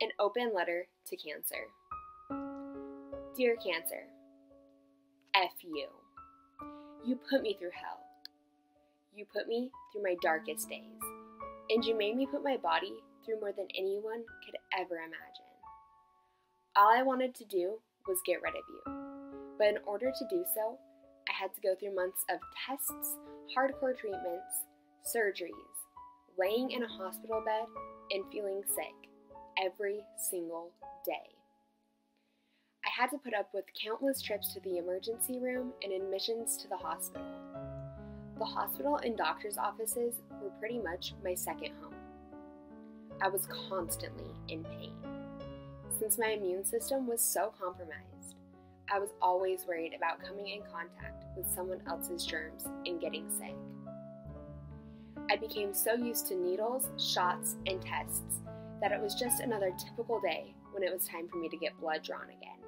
An open letter to Cancer. Dear Cancer, F you. You put me through hell. You put me through my darkest days, and you made me put my body through more than anyone could ever imagine. All I wanted to do was get rid of you, but in order to do so, I had to go through months of tests, hardcore treatments, surgeries, laying in a hospital bed, and feeling sick every single day. I had to put up with countless trips to the emergency room and admissions to the hospital. The hospital and doctor's offices were pretty much my second home. I was constantly in pain. Since my immune system was so compromised, I was always worried about coming in contact with someone else's germs and getting sick. I became so used to needles, shots, and tests that it was just another typical day when it was time for me to get blood drawn again.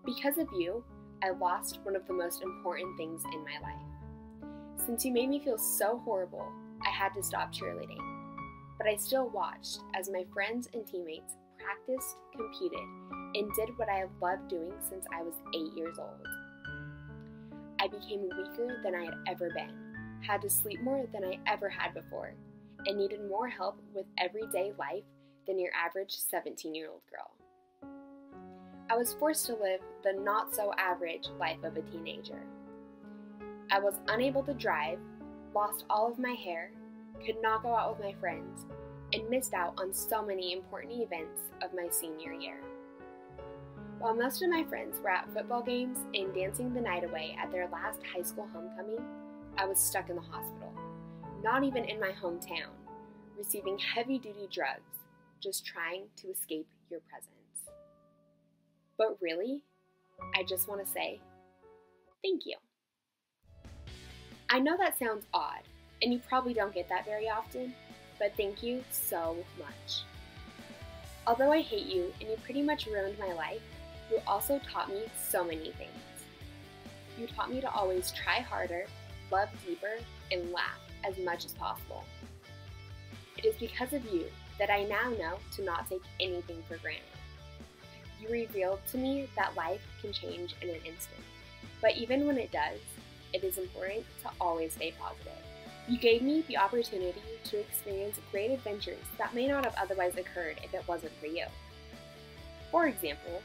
Because of you, I lost one of the most important things in my life. Since you made me feel so horrible, I had to stop cheerleading. But I still watched as my friends and teammates practiced, competed, and did what I have loved doing since I was 8 years old. I became weaker than I had ever been, had to sleep more than I ever had before, and needed more help with everyday life than your average 17-year-old girl. I was forced to live the not-so-average life of a teenager. I was unable to drive, lost all of my hair, could not go out with my friends, and missed out on so many important events of my senior year. While most of my friends were at football games and dancing the night away at their last high school homecoming, I was stuck in the hospital, not even in my hometown, receiving heavy-duty drugs, just trying to escape your presence. But really, I just want to say, thank you. I know that sounds odd, and you probably don't get that very often, but thank you so much. Although I hate you and you pretty much ruined my life, you also taught me so many things. You taught me to always try harder, love deeper, and laugh as much as possible. It is because of you that I now know to not take anything for granted. You revealed to me that life can change in an instant, but even when it does, it is important to always stay positive. You gave me the opportunity to experience great adventures that may not have otherwise occurred if it wasn't for you. For example,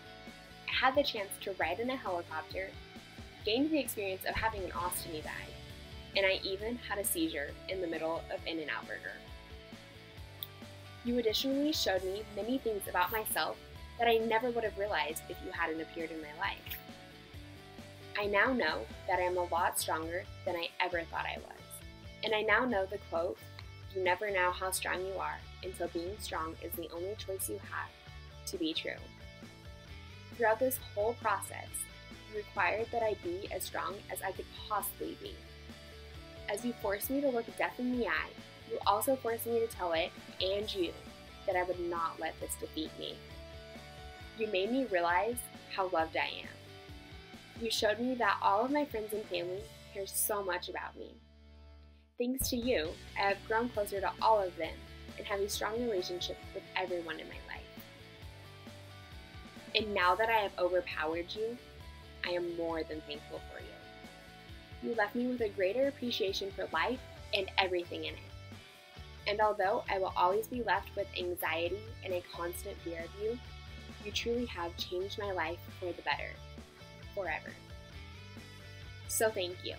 I had the chance to ride in a helicopter, gained the experience of having an ostomy bag, and I even had a seizure in the middle of In-N-Out Burger. You additionally showed me many things about myself that I never would have realized if you hadn't appeared in my life. I now know that I am a lot stronger than I ever thought I was. And I now know the quote, "You never know how strong you are until being strong is the only choice you have," to be true. Throughout this whole process, you required that I be as strong as I could possibly be. As you forced me to look death in the eye, you also forced me to tell it, and you, that I would not let this defeat me. You made me realize how loved I am. You showed me that all of my friends and family care so much about me. Thanks to you, I have grown closer to all of them and have a strong relationship with everyone in my life. And now that I have overpowered you, I am more than thankful for you. You left me with a greater appreciation for life and everything in it. And although I will always be left with anxiety and a constant fear of you, you truly have changed my life for the better, forever. So thank you.